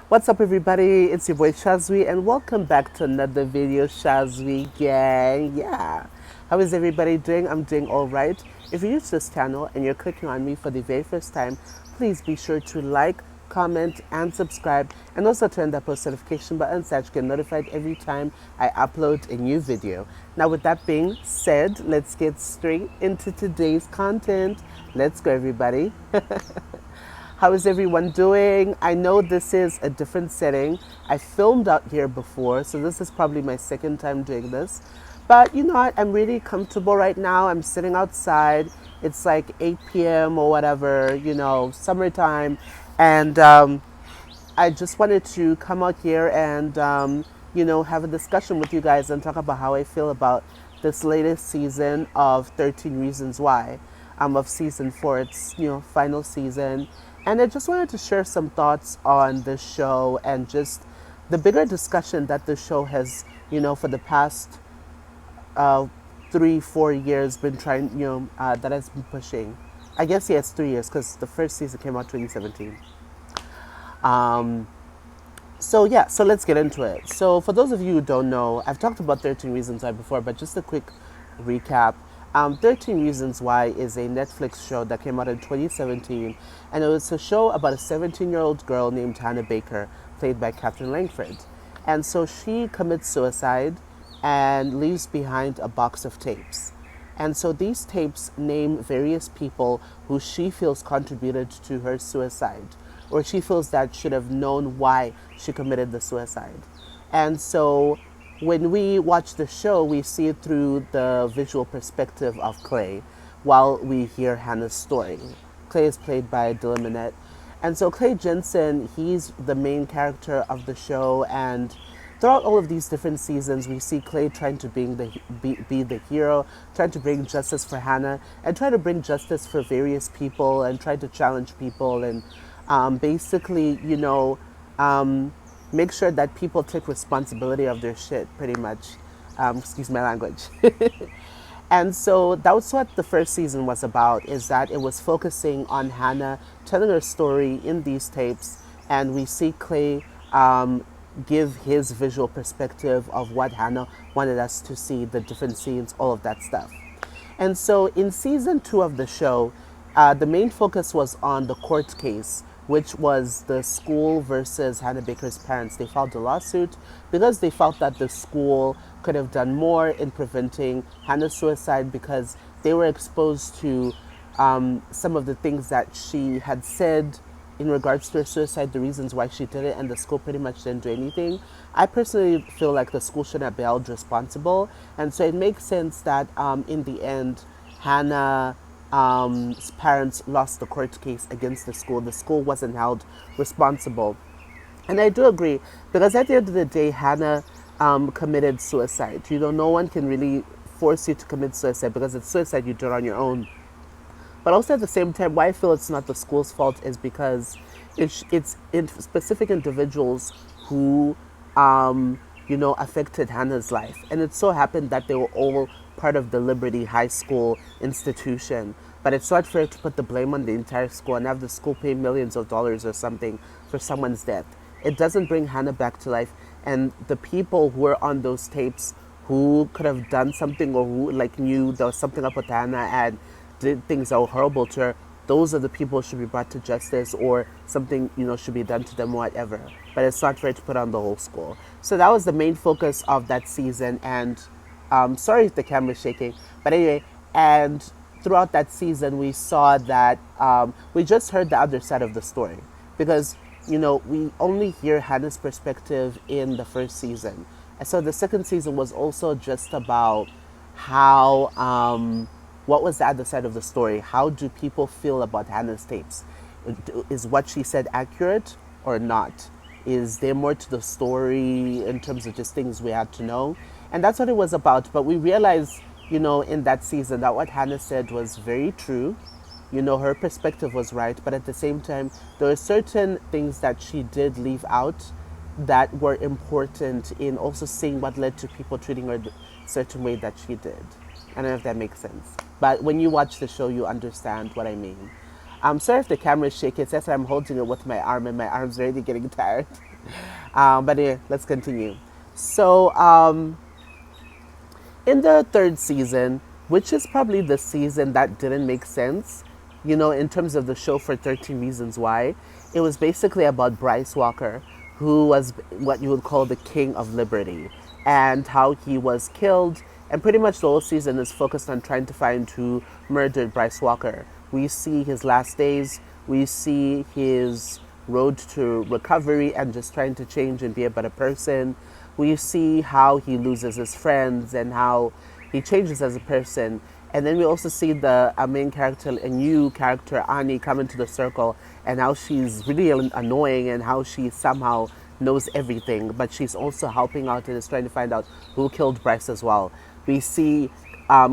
What's up, everybody? It's your boy Shazwi, and welcome back to another video, Shazwi gang. Yeah, how is everybody doing? I'm doing all right. If you're new to this channel and you're clicking on me for the very first time, please be sure to like, comment, and subscribe, and also turn that post notification button so that you get notified every time I upload a new video. Now, with that being said, let's get straight into today's content. Let's go, everybody. How is everyone doing? I know this is a different setting. I filmed out here before, so this is probably my second time doing this. But you know what? I'm really comfortable right now. I'm sitting outside. It's like 8 p.m. or whatever, summertime. And I just wanted to come out here and, have a discussion with you guys and talk about how I feel about this latest season of 13 Reasons Why, of season 4. It's, final season. And I just wanted to share some thoughts on the show and just the bigger discussion that the show has, for the past 3-4 years been trying, that has been pushing. I guess, yeah, it's 3 years because the first season came out 2017. Um, so let's get into it. So for those of you who don't know, I've talked about 13 Reasons Why before, but just a quick recap. 13 Reasons Why is a Netflix show that came out in 2017, and it was a show about a 17-year-old girl named Hannah Baker, played by Catherine Langford. And so she commits suicide and leaves behind a box of tapes. And so these tapes name various people who she feels contributed to her suicide, or she feels that should have known why she committed the suicide. And so when we watch the show, we see it through the visual perspective of Clay while we hear Hannah's story. Clay is played by Dylan Minnette. And so Clay Jensen, he's the main character of the show, and throughout all of these different seasons, we see Clay trying to be the hero, trying to bring justice for Hannah, and try to bring justice for various people, and try to challenge people, and basically, make sure that people take responsibility of their shit, pretty much. Excuse my language. And so that was what the first season was about, is that it was focusing on Hannah telling her story in these tapes, and we see Clay give his visual perspective of what Hannah wanted us to see, the different scenes, all of that stuff. And so in season 2 of the show, the main focus was on the court case, which was the school versus Hannah Baker's parents. They filed a lawsuit because they felt that the school could have done more in preventing Hannah's suicide, because they were exposed to some of the things that she had said in regards to her suicide, the reasons why she did it, and the school pretty much didn't do anything. I personally feel like the school shouldn't be held responsible, and so it makes sense that in the end, Hannah parents lost the court case against the school. The school wasn't held responsible. And I do agree, because at the end of the day, Hannah committed suicide. No one can really force you to commit suicide, because it's suicide you do it on your own. But also at the same time, why I feel it's not the school's fault is because it's in specific individuals who, affected Hannah's life. And it so happened that they were all part of the Liberty High School institution. But it's not fair to put the blame on the entire school and have the school pay millions of dollars or something for someone's death. It doesn't bring Hannah back to life. And the people who were on those tapes who could have done something, or who knew there was something up with Hannah and did things that were horrible to her, those are the people who should be brought to justice, or something, should be done to them, whatever. But it's not fair to put on the whole school. So that was the main focus of that season. And sorry if the camera's shaking, but anyway, and throughout that season, we saw that we just heard the other side of the story, because we only hear Hannah's perspective in the first season, and so the second season was also just about how what was the other side of the story. How do people feel about Hannah's tapes? Is what she said accurate or not? Is there more to the story in terms of just things we had to know? And that's what it was about. But we realized, in that season, that what Hannah said was very true. Her perspective was right. But at the same time, there were certain things that she did leave out that were important in also seeing what led to people treating her the certain way that she did. I don't know if that makes sense. But when you watch the show, you understand what I mean. I'm sorry if the camera is shaky. It's just I'm holding it with my arm and my arm's already getting tired. But anyway, let's continue. So, in the third season, which is probably the season that didn't make sense, in terms of the show for 13 Reasons Why, it was basically about Bryce Walker, who was what you would call the king of liberty, and how he was killed. And pretty much the whole season is focused on trying to find who murdered Bryce Walker. We see his last days, we see his road to recovery and just trying to change and be a better person. We see how he loses his friends and how he changes as a person. And then we also see the main character, a new character, Annie, come into the circle, and how she's really annoying and how she somehow knows everything, but she's also helping out and is trying to find out who killed Bryce as well. We see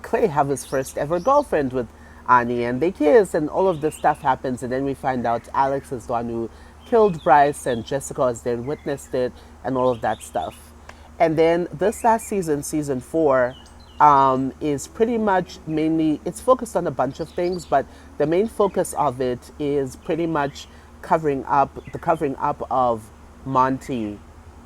Clay have his first ever girlfriend with Annie, and they kiss, and all of this stuff happens, and then we find out Alex is the one who killed Bryce, and Jessica has then witnessed it, and all of that stuff. And then this last season, season 4, is pretty much mainly, it's focused on a bunch of things, but the main focus of it is pretty much covering up of Monty's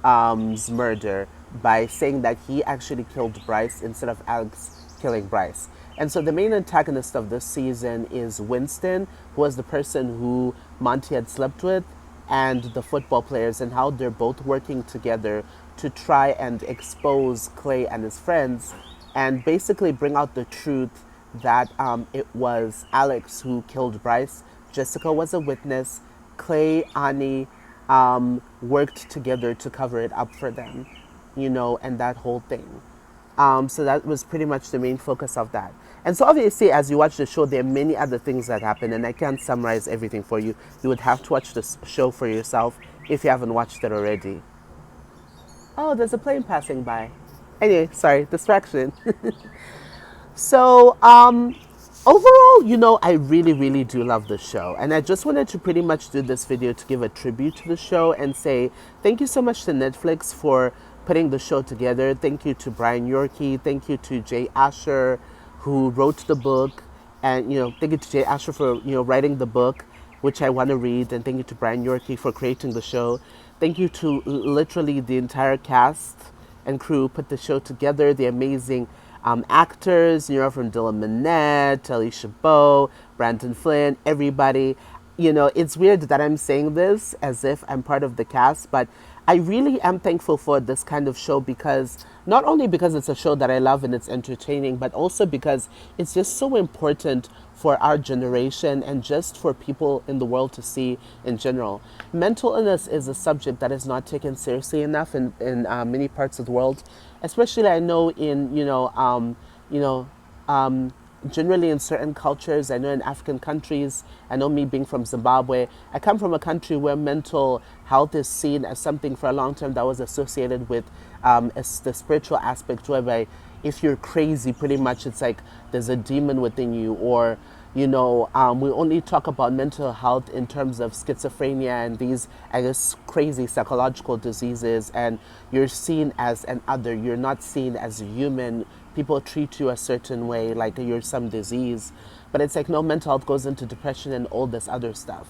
murder by saying that he actually killed Bryce instead of Alex killing Bryce. And so the main antagonist of this season is Winston, who was the person who Monty had slept with, and the football players, and how they're both working together to try and expose Clay and his friends and basically bring out the truth that it was Alex who killed Bryce. Jessica was a witness. Clay, Annie worked together to cover it up for them, and that whole thing. So that was pretty much the main focus of that. And so obviously, as you watch the show, there are many other things that happen, and I can't summarize everything for you. You would have to watch this show for yourself if you haven't watched it already. Oh, there's a plane passing by. Anyway, sorry, distraction. So, overall, I really, really do love the show. And I just wanted to pretty much do this video to give a tribute to the show and say thank you so much to Netflix for putting the show together. Thank you to Brian Yorkie. Thank you to Jay Asher, who wrote the book. And, thank you to Jay Asher for, writing the book, which I want to read. And thank you to Brian Yorkie for creating the show. Thank you to literally the entire cast and crew put the show together. The amazing actors, from Dylan Minnette, Alicia Bowe, Brandon Flynn, everybody. It's weird that I'm saying this as if I'm part of the cast, but I really am thankful for this kind of show because not only because it's a show that I love and it's entertaining, but also because it's just so important for our generation and just for people in the world to see in general. Mental illness is a subject that is not taken seriously enough in many parts of the world, especially I know in, generally in certain cultures. I know in African countries, I know me being from Zimbabwe, I come from a country where mental health is seen as something for a long time that was associated with the spiritual aspect, whereby if you're crazy, pretty much it's like there's a demon within you, or we only talk about mental health in terms of schizophrenia and these, I guess, crazy psychological diseases, and you're seen as an other. You're not seen as a human. People treat you a certain way, like you're some disease. But it's like, no, mental health goes into depression and all this other stuff.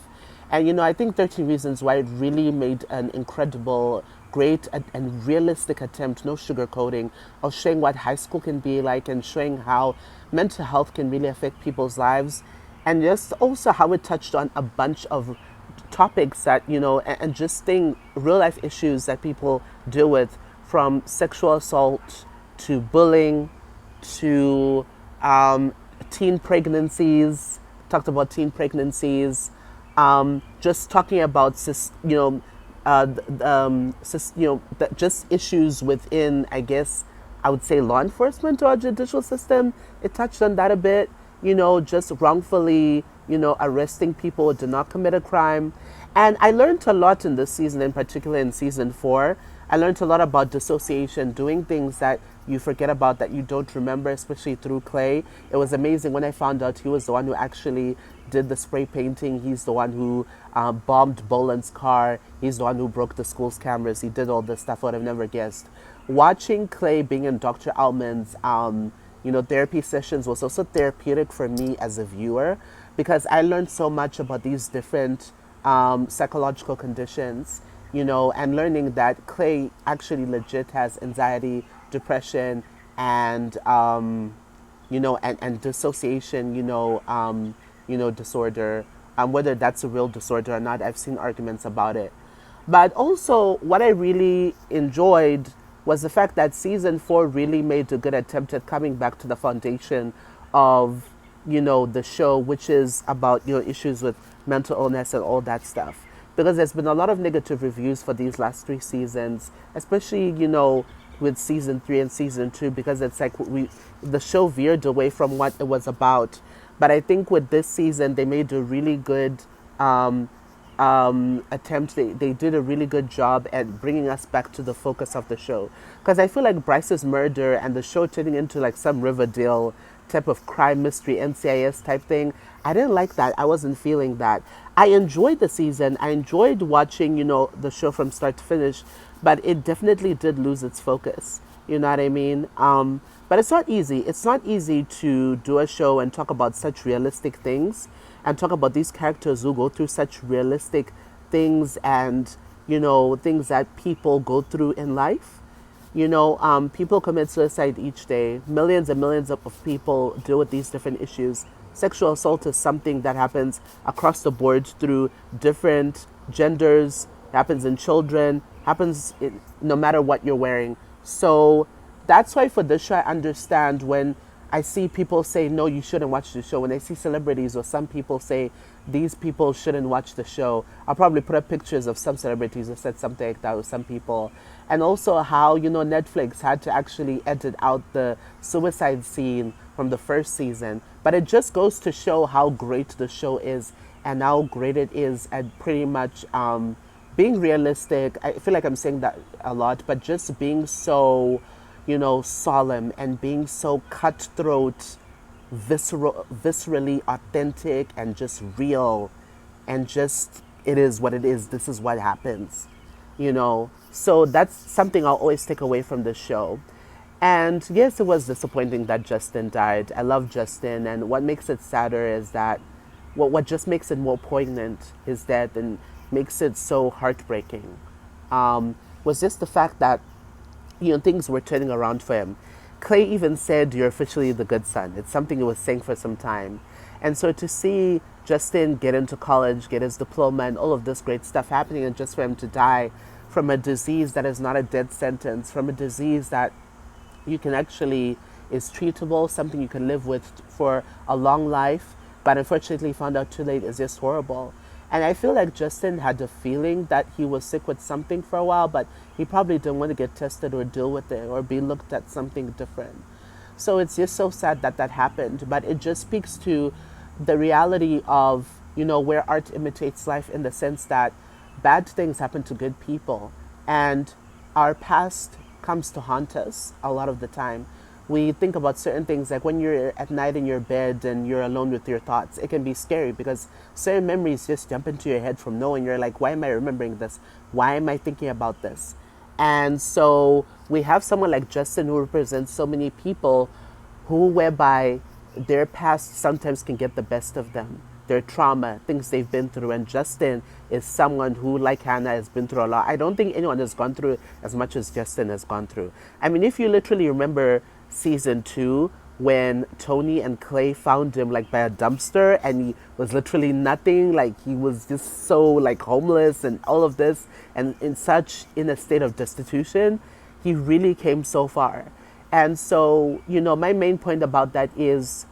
And, I think 13 Reasons Why it really made an incredible, great, and realistic attempt, no sugarcoating, of showing what high school can be like and showing how mental health can really affect people's lives. And just also how it touched on a bunch of topics that, and just real life issues that people deal with, from sexual assault to bullying to teen pregnancies. Talked about teen pregnancies. Just talking about just issues within, I guess, I would say law enforcement or our judicial system. It touched on that a bit. Just wrongfully, arresting people who did not commit a crime. And I learned a lot in this season, in particular in season 4. I learned a lot about dissociation, doing things that you forget about, that you don't remember, especially through Clay. It was amazing when I found out he was the one who actually did the spray painting. He's the one who bombed Boland's car. He's the one who broke the school's cameras. He did all this stuff I would have never guessed. Watching Clay being in Dr. Allman's therapy sessions was also therapeutic for me as a viewer, because I learned so much about these different psychological conditions, and learning that Clay actually legit has anxiety, depression, and and dissociation, disorder. Whether that's a real disorder or not, I've seen arguments about it. But also, what I really enjoyed was the fact that season 4 really made a good attempt at coming back to the foundation of, the show, which is about, issues with mental illness and all that stuff. Because there's been a lot of negative reviews for these last 3 seasons, especially, with season 3 and season 2, because it's like the show veered away from what it was about. But I think with this season, they made a really good attempt. They did a really good job at bringing us back to the focus of the show. Because I feel like Bryce's murder and the show turning into like some Riverdale type of crime mystery, NCIS type thing, I didn't like that. I wasn't feeling that. I enjoyed the season. I enjoyed watching, the show from start to finish, but it definitely did lose its focus. You know what I mean? But it's not easy. It's not easy to do a show and talk about such realistic things and talk about these characters who go through such realistic things and, things that people go through in life. People commit suicide each day. Millions and millions of people deal with these different issues. Sexual assault is something that happens across the board through different genders, happens in children, no matter what you're wearing. So that's why for this show, I understand when I see people say, no, you shouldn't watch the show. When I see celebrities or some people say, these people shouldn't watch the show, I'll probably put up pictures of some celebrities who said something like that with some people. And also how, Netflix had to actually edit out the suicide scene from the first season. But it just goes to show how great the show is and how great it is at pretty much being realistic. I feel like I'm saying that a lot, but just being so, solemn and being so cutthroat, viscerally authentic and just real, and just, it is what it is. This is what happens, So that's something I'll always take away from the show. And yes, it was disappointing that Justin died. I love Justin, and what makes it sadder is that what just makes it more poignant, his death, and makes it so heartbreaking, was just the fact that, things were turning around for him. Clay even said, "You're officially the good son." It's something he was saying for some time. And so to see Justin get into college, get his diploma, and all of this great stuff happening, and just for him to die from a disease that is not a death sentence, from a disease that you can actually is treatable, something you can live with for a long life, but unfortunately found out too late, is just horrible. And I feel like Justin had the feeling that he was sick with something for a while, but he probably didn't want to get tested or deal with it or be looked at something different. So it's just so sad that that happened, but it just speaks to the reality of, where art imitates life, in the sense that bad things happen to good people, and our past comes to haunt us a lot of the time. We think about certain things, like when you're at night in your bed and you're alone with your thoughts, it can be scary because certain memories just jump into your head from nowhere. You're like, why am I remembering this? Why am I thinking about this? And so we have someone like Justin who represents so many people whereby their past sometimes can get the best of them. Their trauma, things they've been through. And Justin is someone who, like Hannah, has been through a lot. I don't think anyone has gone through as much as Justin has gone through. I mean, if you literally remember season 2, when Tony and Clay found him like by a dumpster, and he was literally nothing, like he was just so like homeless and all of this, and in a state of destitution, he really came so far. And so, my main point about that is,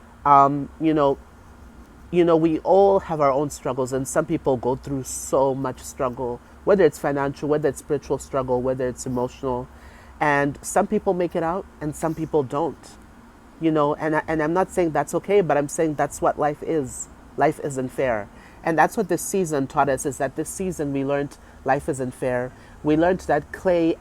we all have our own struggles, and some people go through so much struggle, whether it's financial, whether it's spiritual struggle, whether it's emotional. And some people make it out and some people don't, and I'm not saying that's okay, but I'm saying that's what life is. Life isn't fair. And that's what this season taught us, is that this season we learned life isn't fair. We learned that Clay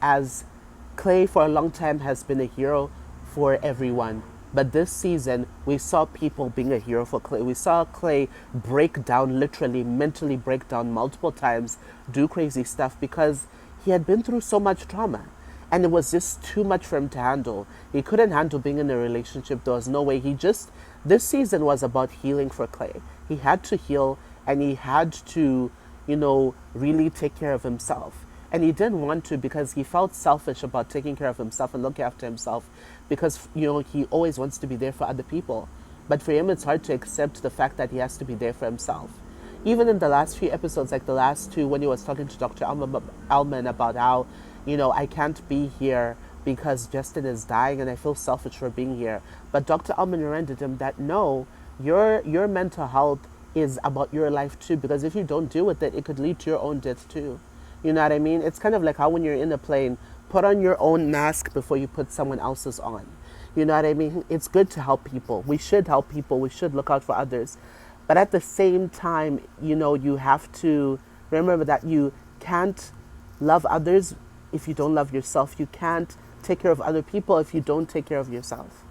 for a long time has been a hero for everyone. But this season, we saw people being a hero for Clay. We saw Clay break down, literally mentally break down multiple times, do crazy stuff, because he had been through so much trauma. And it was just too much for him to handle. He couldn't handle being in a relationship. There was no way. This season was about healing for Clay. He had to heal, and he had to, really take care of himself. And he didn't want to, because he felt selfish about taking care of himself and looking after himself, because, he always wants to be there for other people. But for him, it's hard to accept the fact that he has to be there for himself. Even in the last few episodes, like the last two, when he was talking to Dr. Alman about how, I can't be here because Justin is dying and I feel selfish for being here. But Dr. Alman reminded him that no, your mental health is about your life too, because if you don't deal with it, it could lead to your own death too. You know what I mean? It's kind of like how when you're in a plane, put on your own mask before you put someone else's on. You know what I mean? It's good to help people. We should help people. We should look out for others. But at the same time, you have to remember that you can't love others if you don't love yourself. You can't take care of other people if you don't take care of yourself.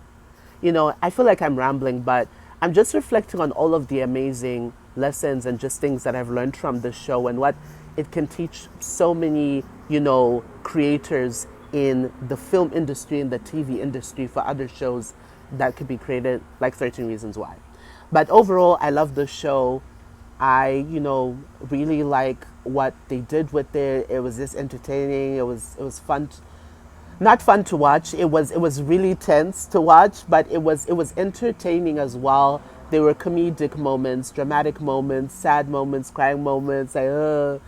I feel like I'm rambling, but I'm just reflecting on all of the amazing lessons and just things that I've learned from this show, and what it can teach so many, creators in the film industry, in the TV industry, for other shows that could be created, like 13 Reasons Why. But overall, I love the show. I, really like what they did with it. It was just entertaining. It was fun. Not fun to watch. It was really tense to watch, but it was entertaining as well. There were comedic moments, dramatic moments, sad moments, crying moments. The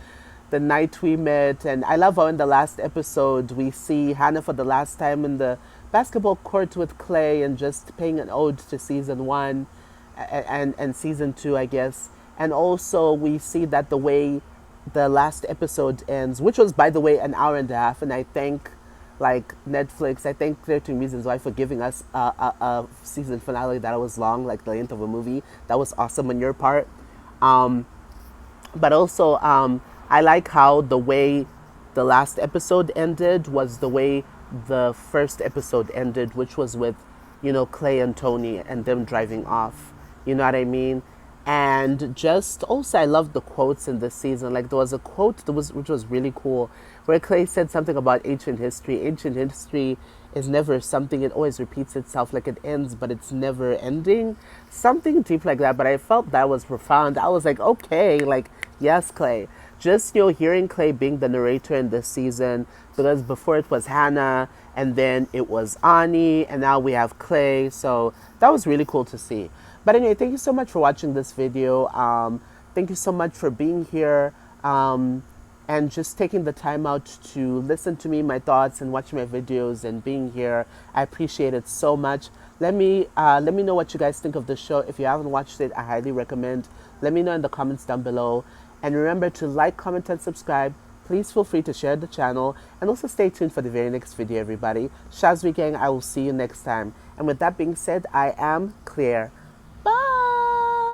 night we met, and I love how in the last episode we see Hannah for the last time in the basketball court with Clay, and just paying an ode to season 1 and season 2, I guess. And also we see that the way the last episode ends, which was, by the way, an hour and a half, and I thank Netflix, I thank 13 Reasons Why for giving us a season finale that was long, like the length of a movie. That was awesome on your part. But also, I like how the way the last episode ended was the way the first episode ended, which was with, Clay and Tony and them driving off. You know what I mean? And just also, I love the quotes in this season. Like, there was a quote which was really cool, where Clay said something about ancient history. Ancient history is never something, it always repeats itself. Like, it ends, but it's never ending. Something deep like that. But I felt that was profound. I was like, okay, like, yes, Clay. Just, hearing Clay being the narrator in this season, because before it was Hannah, and then it was Ani, and now we have Clay. So that was really cool to see. But anyway, thank you so much for watching this video. Thank you so much for being here, and just taking the time out to listen to me, my thoughts, and watch my videos, and being here. I appreciate it so much. Let me know what you guys think of the show. If you haven't watched it, I highly recommend. Let me know in the comments down below. And remember to like, comment, and subscribe. Please feel free to share the channel, and also stay tuned for the very next video, everybody. Shazwi Gang, I will see you next time. And with that being said, I am Claire.